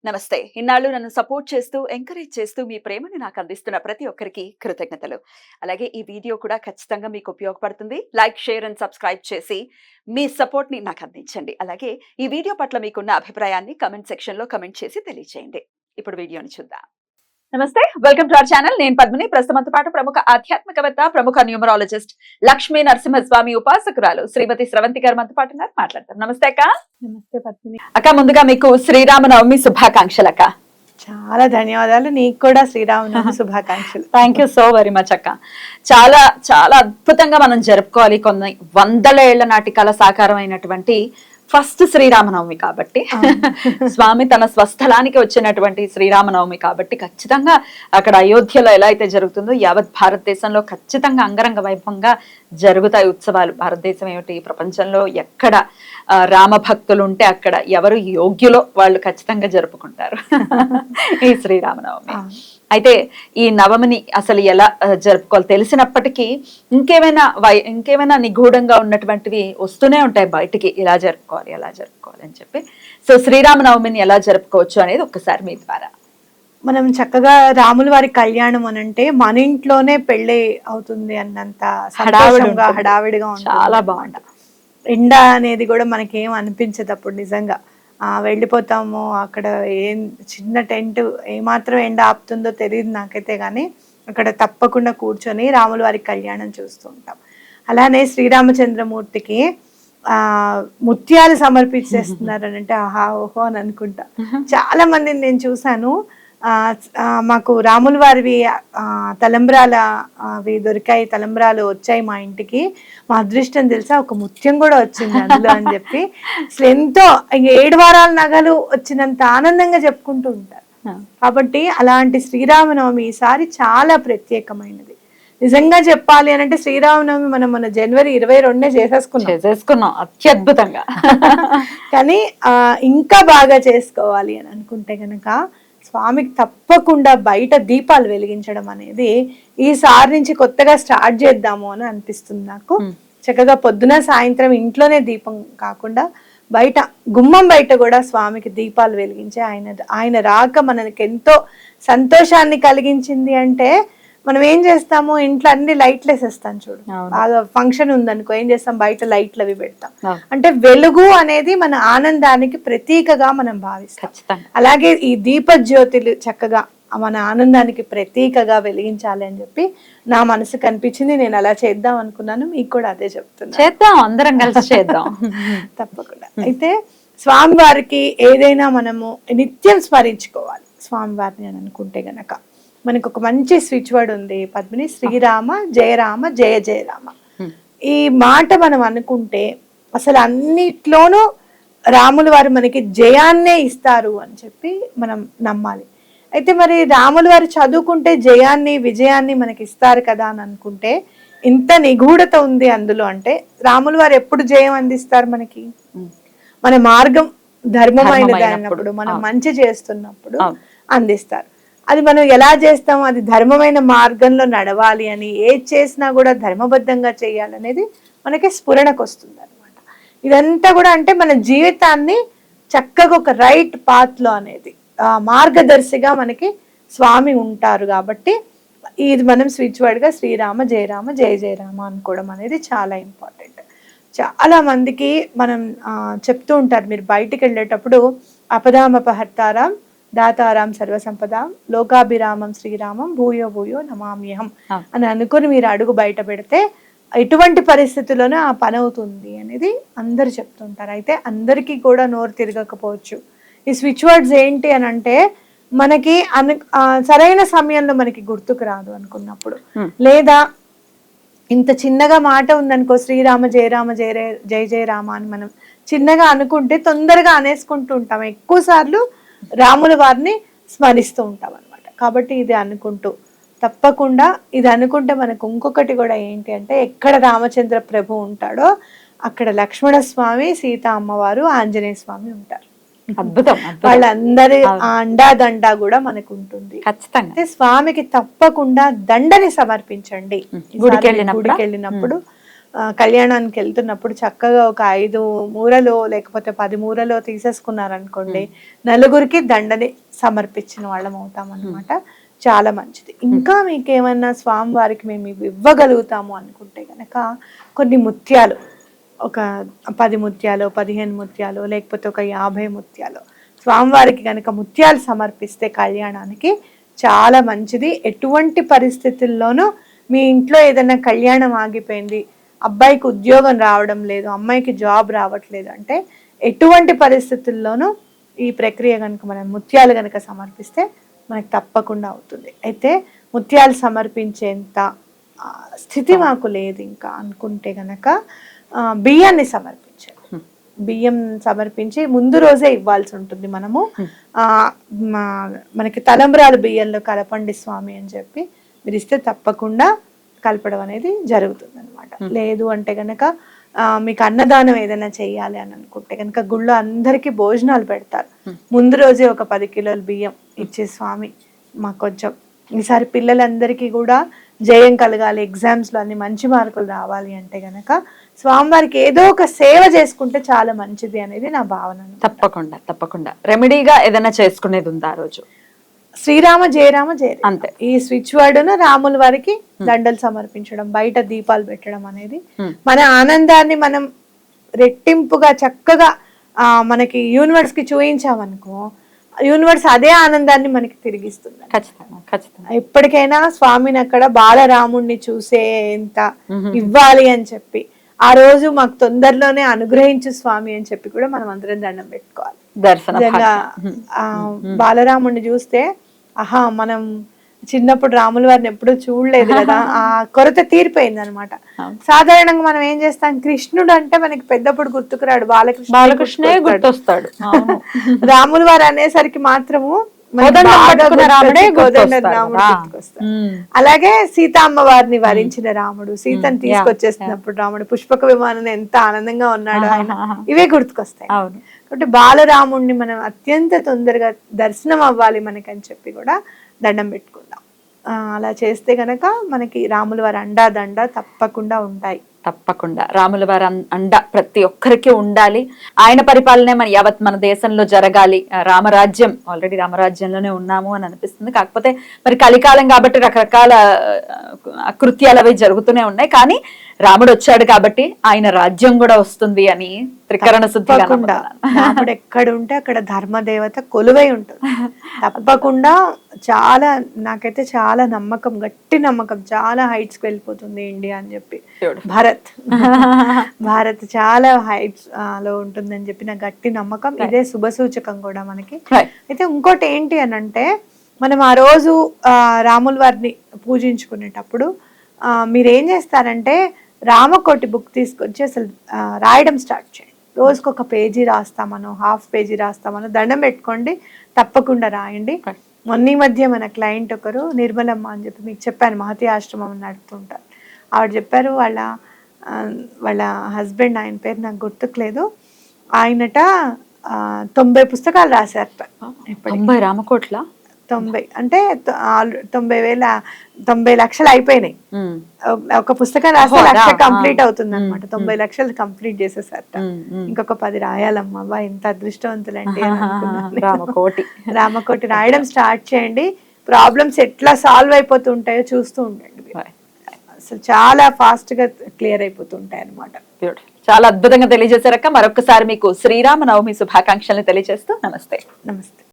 నమస్తే. ఇన్నాళ్ళు నన్ను సపోర్ట్ చేస్తూ, ఎంకరేజ్ చేస్తూ మీ ప్రేమని నాకు అందిస్తున్న ప్రతి ఒక్కరికి కృతజ్ఞతలు. అలాగే ఈ వీడియో కూడా ఖచ్చితంగా మీకు ఉపయోగపడుతుంది. లైక్, షేర్ అండ్ సబ్స్క్రైబ్ చేసి మీ సపోర్ట్‌ని నాకు అందించండి. అలాగే ఈ వీడియో పట్ల మీకున్న అభిప్రాయాన్ని కామెంట్ సెక్షన్‌లో కామెంట్ చేసి తెలియజేయండి. ఇప్పుడు వీడియోని చూద్దాం. నమస్తే, వెల్కమ్ టు అవర్ ఛానల్. నేను పద్మిని. ప్రస్తుతంతో పాటు ప్రముఖ ఆధ్యాత్మికవేత్త, ప్రముఖ న్యూమరాలజిస్ట్ లక్ష్మీ నరసింహస్వామి ఉపాసకురాలు శ్రీమతి స్రవంతి గారు మనతో పాటు ఉన్నారు. మాట్లాడతారు. నమస్తే అక్క. నమస్తే పద్మిని. అక్క, ముందుగా మీకు శ్రీరామనవమి శుభాకాంక్షలు అక్క. చాలా ధన్యవాదాలు. నీకు కూడా శ్రీరామనవమి శుభాకాంక్షలు. Thank you so very much అక్క. చాలా చాలా అద్భుతంగా మనం జరుపుకోవాలి. కొన్ని వందల ఏళ్ల నాటి కళ సాకారం అయినటువంటి ఫస్ట్ శ్రీరామనవమి కాబట్టి, స్వామి తన స్వస్థలానికి వచ్చినటువంటి శ్రీరామనవమి కాబట్టి ఖచ్చితంగా అక్కడ అయోధ్యలో ఎలా అయితే జరుగుతుందో యావత్ భారతదేశంలో ఖచ్చితంగా అంగరంగ వైభవంగా జరుగుతాయి ఉత్సవాలు. భారతదేశం ఏమిటి, ప్రపంచంలో ఎక్కడ రామ భక్తులు ఉంటే అక్కడ ఎవరు యోగ్యులో వాళ్ళు ఖచ్చితంగా జరుపుకుంటారు ఈ శ్రీరామనవమి. అయితే ఈ నవమిని అసలు ఎలా జరుపుకోవాలి తెలిసినప్పటికీ ఇంకేమైనా నిగూఢంగా ఉన్నటువంటివి వస్తూనే ఉంటాయి బయటికి. ఇలా జరుపుకోవాలి, ఎలా జరుపుకోవాలి అని చెప్పి. సో శ్రీరామనవమిని ఎలా జరుపుకోవచ్చు అనేది ఒక్కసారి మీ ద్వారా. మనం చక్కగా రాముల వారి కళ్యాణం అనంటే మన ఇంట్లోనే పెళ్లి అవుతుంది అన్నంత సంతోషంగా హడావిడిగా ఉంటుంది. చాలా బాగుంటుంది. ఎండ అనేది కూడా మనకేం అనిపించదు అప్పుడు. నిజంగా వెళ్ళిపోతాము అక్కడ. ఏం చిన్న టెంట్ ఏమాత్రం ఎండ ఆపుతుందో తెలియదు నాకైతే, కానీ అక్కడ తప్పకుండా కూర్చొని రాముల వారి కళ్యాణం చూస్తూ ఉంటాం. అలానే శ్రీరామచంద్రమూర్తికి ముత్యాలు సమర్పించేస్తున్నారు అని అంటే ఆహా ఓహో అని అనుకుంటా. చాలా మందిని నేను చూసాను. మాకు రాముల వారివి తలంబ్రాల అవి దొరికాయి, తలంబ్రాలు వచ్చాయి మా ఇంటికి, మా అదృష్టం తెలుసా ఒక ముత్యం కూడా వచ్చింది అందులో అని చెప్పి అసలు ఎంతో 7 వారాల నగలు వచ్చినంత ఆనందంగా చెప్పుకుంటూ ఉంటారు. కాబట్టి అలాంటి శ్రీరామనవమి ఈసారి చాలా ప్రత్యేకమైనది. నిజంగా చెప్పాలి అని అంటే శ్రీరామనవమి మనం మన జనవరి 22 చేసేసుకున్నాం అత్యద్భుతంగా. కానీ ఇంకా బాగా చేసుకోవాలి అని అనుకుంటే గనక స్వామికి తప్పకుండా బయట దీపాలు వెలిగించడం అనేది ఈసారి నుంచి కొత్తగా స్టార్ట్ చేద్దాము అని అనిపిస్తుంది నాకు. చక్కగా పొద్దున సాయంత్రం ఇంట్లోనే దీపం కాకుండా బయట గుమ్మం బయట కూడా స్వామికి దీపాలు వెలిగించి ఆయన రాక మనకి ఎంతో సంతోషాన్ని కలిగించింది. అంటే మనం ఏం చేస్తాము, ఇంట్లో అన్ని లైట్లు వేసేస్తాం చూడు. బాగా ఫంక్షన్ ఉందనుకో ఏం చేస్తాం, బయట లైట్లు అవి పెడతాం. అంటే వెలుగు అనేది మన ఆనందానికి ప్రతీకగా మనం భావిస్తాం. అలాగే ఈ దీప జ్యోతులు చక్కగా మన ఆనందానికి ప్రతీకగా వెలిగించాలి అని చెప్పి నా మనసు కనిపించింది. నేను అలా చేద్దాం అనుకున్నాను. మీకు కూడా అదే చెప్తున్నా. చేద్దాం, అందరం కలిసి చేద్దాం తప్పకుండా. అయితే స్వామివారికి ఏదైనా మనము నిత్యం స్మరించుకోవాలి స్వామివారిని అని అనుకుంటే గనక మనకు ఒక మంచి స్విచ్ వర్డ్ ఉంది పద్మిని. శ్రీరామ జయ రామ జయ జయ రామ. ఈ మాట మనం అనుకుంటే అసలు అన్నిట్లోనూ రాముల వారు మనకి జయాన్నే ఇస్తారు అని చెప్పి మనం నమ్మాలి. అయితే మరి రాముల వారు చదువుకుంటే జయాన్ని విజయాన్ని మనకి ఇస్తారు కదా అని అనుకుంటే ఇంత నిగూఢత ఉంది అందులో. అంటే రాముల వారు ఎప్పుడు జయం అందిస్తారు మనకి, మన మార్గం ధర్మమైనది అన్నప్పుడు, మనం మంచి చేస్తున్నప్పుడు అందిస్తారు. అది మనం ఎలా చేస్తాం, అది ధర్మమైన మార్గంలో నడవాలి అని ఏది చేసినా కూడా ధర్మబద్ధంగా చేయాలనేది మనకి స్ఫురణకు వస్తుంది అనమాట. ఇదంతా కూడా అంటే మన జీవితాన్ని చక్కగా ఒక రైట్ పాత్ లో అనేది మార్గదర్శిగా మనకి స్వామి ఉంటారు. కాబట్టి ఇది మనం స్విచ్ వర్డ్ గా శ్రీరామ జయ రామ జయ జయ రామ అనుకోవడం అనేది చాలా ఇంపార్టెంట్. చాలా మందికి మనం చెప్తూ ఉంటారు, మీరు బయటికి వెళ్ళేటప్పుడు అపదామపహర్తారాం దాతారాం సర్వసంపదాం లోకాభిరామం శ్రీరామం భూయో భూయో నమామ్యహం అని అనుకుని మీరు అడుగు బయట పెడితే ఎటువంటి పరిస్థితుల్లోనే ఆ పని అవుతుంది అనేది అందరు చెప్తుంటారు. అయితే అందరికీ కూడా నోరు తిరగకపోవచ్చు. ఈ స్విచ్ వర్డ్స్ ఏంటి అని అంటే మనకి సరైన సమయంలో మనకి గుర్తుకు రాదు అనుకున్నప్పుడు, లేదా ఇంత చిన్నగా మాట ఉందనుకో శ్రీరామ జయ రామ జయ జయ జయ రామ అని మనం చిన్నగా అనుకుంటే తొందరగా అనేసుకుంటూ ఉంటాం. ఎక్కువ సార్లు రాముల వారిని స్మరిస్తూ ఉంటాం అనమాట. కాబట్టి ఇది అనుకుంటూ తప్పకుండా ఇది అనుకుంటే మనకు ఇంకొకటి కూడా ఏంటి అంటే ఎక్కడ రామచంద్ర ప్రభు ఉంటాడో అక్కడ లక్ష్మణ స్వామి, సీతా అమ్మవారు, ఆంజనేయ స్వామి ఉంటారు. అద్భుతం. వాళ్ళందరి అండాదండ కూడా మనకు ఉంటుంది. స్వామికి తప్పకుండా దండని సమర్పించండి. గుడికి వెళ్ళినప్పుడు కళ్యాణానికి వెళ్తున్నప్పుడు చక్కగా ఒక 5 మూరలో లేకపోతే 10 మూరలో తీసేసుకున్నారనుకోండి, నలుగురికి దండని సమర్పించిన వాళ్ళం అవుతాం అనమాట. చాలా మంచిది. ఇంకా మీకేమన్నా స్వామి వారికి మేము ఇవి ఇవ్వగలుగుతాము అనుకుంటే గనక కొన్ని ముత్యాలు, ఒక 10 ముత్యాలు, 15 ముత్యాలు, లేకపోతే ఒక 50 ముత్యాలు స్వామివారికి కనుక ముత్యాలు సమర్పిస్తే కళ్యాణానికి చాలా మంచిది. ఎటువంటి పరిస్థితుల్లోనూ మీ ఇంట్లో ఏదైనా కళ్యాణం ఆగిపోయింది, అబ్బాయికి ఉద్యోగం రావడం లేదు, అమ్మాయికి జాబ్ రావట్లేదు అంటే ఎటువంటి పరిస్థితుల్లోనూ ఈ ప్రక్రియ కనుక మనం ముత్యాలు కనుక సమర్పిస్తే మనకు తప్పకుండా అవుతుంది. అయితే ముత్యాలు సమర్పించేంత స్థితి మాకు లేదు ఇంకా అనుకుంటే గనక బియ్యాన్ని సమర్పించాలి. బియ్యం సమర్పించి ముందు రోజే ఇవ్వాల్సి ఉంటుంది మనము. మనకి తలంబ్రాలు బియ్యంలో కలపండి స్వామి అని చెప్పి మీరు ఇస్తే తప్పకుండా కలపడం అనేది జరుగుతుంది అనమాట. లేదు అంటే గనక మీకు అన్నదానం ఏదైనా చెయ్యాలి అని అనుకుంటే కనుక గుళ్ళో అందరికీ భోజనాలు పెడతారు. ముందు రోజే ఒక 10 కిలోల బియ్యం ఇచ్చే స్వామి మాకు కొంచెం ఈసారి పిల్లలందరికీ కూడా జయం కలగాలి, ఎగ్జామ్స్లో అన్ని మంచి మార్కులు రావాలి అంటే గనక స్వామివారికి ఏదో ఒక సేవ చేసుకుంటే చాలా మంచిది అనేది నా భావన. తప్పకుండా తప్పకుండా రెమెడీగా ఏదైనా చేసుకునేది ఉందా ఆ రోజు? శ్రీరామ జయరామ జయ అంతే. ఈ స్విచ్ వర్డ్ను రాముల వారికి దండలు సమర్పించడం, బయట దీపాలు పెట్టడం అనేది మన ఆనందాన్ని మనం రెట్టింపుగా చక్కగా మనకి యూనివర్స్ కి చూయించామనుకో, యూనివర్స్ అదే ఆనందాన్ని మనకి తిరిగిస్తుంది. ఎప్పటికైనా స్వామిని అక్కడ బాలరాముణ్ణి చూసేంత ఇవ్వాలి అని చెప్పి ఆ రోజు మాకు తొందరలోనే అనుగ్రహించు స్వామి అని చెప్పి కూడా మనం అందరం దండం పెట్టుకోవాలి. బాలరాముణ్ణి చూస్తే ఆహా మనం చిన్నప్పుడు రాముల వారిని ఎప్పుడూ చూడలేదు కదా, ఆ కొరత తీరిపోయింది అనమాట. సాధారణంగా మనం ఏం చేస్తాం, కృష్ణుడు అంటే మనకి పెద్దప్పుడు గుర్తుకురాడు, బాలకృష్ణే గుర్తొస్తాడు. రాముల వారు అనేసరికి మాత్రము అలాగే సీతమ్మ వారిని వరించిన రాముడు, సీతను తీసుకొచ్చేస్తున్నప్పుడు రాముడు పుష్పక విమానం ఎంత ఆనందంగా ఉన్నాడు ఆయన, ఇవే గుర్తుకొస్తాయి. కాబట్టి బాలరాముడిని మనం అత్యంత తొందరగా దర్శనం అవ్వాలి మనకని చెప్పి కూడా దండం పెట్టుకుందాం. అలా చేస్తే గనక మనకి రాముల వారి అండా దండ తప్పకుండా ఉంటాయి. తప్పకుండా రాముల వారి అండ ప్రతి ఒక్కరికి ఉండాలి. ఆయన పరిపాలనే మన యావత్ మన దేశంలో జరగాలి. రామరాజ్యం, ఆల్రెడీ రామరాజ్యంలోనే ఉన్నాము అని అనిపిస్తుంది. కాకపోతే మరి కలికాలం కాబట్టి రకరకాల అకృత్యాలు అవి జరుగుతూనే ఉన్నాయి. కానీ రాముడు వచ్చాడు కాబట్టి ఆయన రాజ్యం కూడా వస్తుంది అని త్రికరణ శుద్ధి. రాముడు ఎక్కడ ఉంటే అక్కడ ధర్మదేవత కొలువై ఉంటుంది. తప్పకుండా చాలా నాకైతే చాలా నమ్మకం, గట్టి నమ్మకం, చాలా హైట్స్ కి వెళ్ళిపోతుంది ఇండియా అని చెప్పి. భారత్ చాలా హైట్స్ లో ఉంటుందని చెప్పి నా గట్టి నమ్మకం. ఇదే శుభ సూచకం కూడా మనకి. అయితే ఇంకోటి ఏంటి అని అంటే, మనం ఆ రోజు రాముల వారిని పూజించుకునేటప్పుడు మీరేం చేస్తారంటే రామకోటి బుక్ తీసుకొచ్చి అసలు రాయడం స్టార్ట్ చేయండి. రోజుకు ఒక పేజీ రాస్తామనో, హాఫ్ పేజీ రాస్తామనో దండం పెట్టుకోండి, తప్పకుండా రాయండి. మొన్న మధ్య మన క్లయింట్ ఒకరు నిర్మలమ్మ అని చెప్పి మీకు చెప్పాను, మహతి ఆశ్రమం నడుపుతుంటారు. ఆవిడ చెప్పారు వాళ్ళ హస్బెండ్, ఆయన పేరు నాకు గుర్తుకులేదు, ఆయనట 90 పుస్తకాలు రాశారట. 90 రామకోట్ల 90 అంటే 90 లక్షలు అయిపోయినాయి. ఒక పుస్తకం రాస్తే 1,00,000 కంప్లీట్ అవుతుంది అనమాట. 90 లక్షలు కంప్లీట్ చేసేసారట. ఇంకొక 10 రాయాలమ్మా, బా ఎంత అదృష్టవంతులండి అని అనుకున్నాను. రామకోటి రాయడం స్టార్ట్ చేయండి. ప్రాబ్లమ్స్ ఎట్లా సాల్వ్ అయిపోతుంటాయో చూస్తూ ఉండండి. అసలు చాలా ఫాస్ట్ గా క్లియర్ అయిపోతుంటాయి అనమాట. చాలా అద్భుతంగా తెలియజేశారక్క. మరొకసారి మీకు శ్రీరామ నవమి శుభాకాంక్షలను తెలియజేస్తూ నమస్తే. నమస్తే.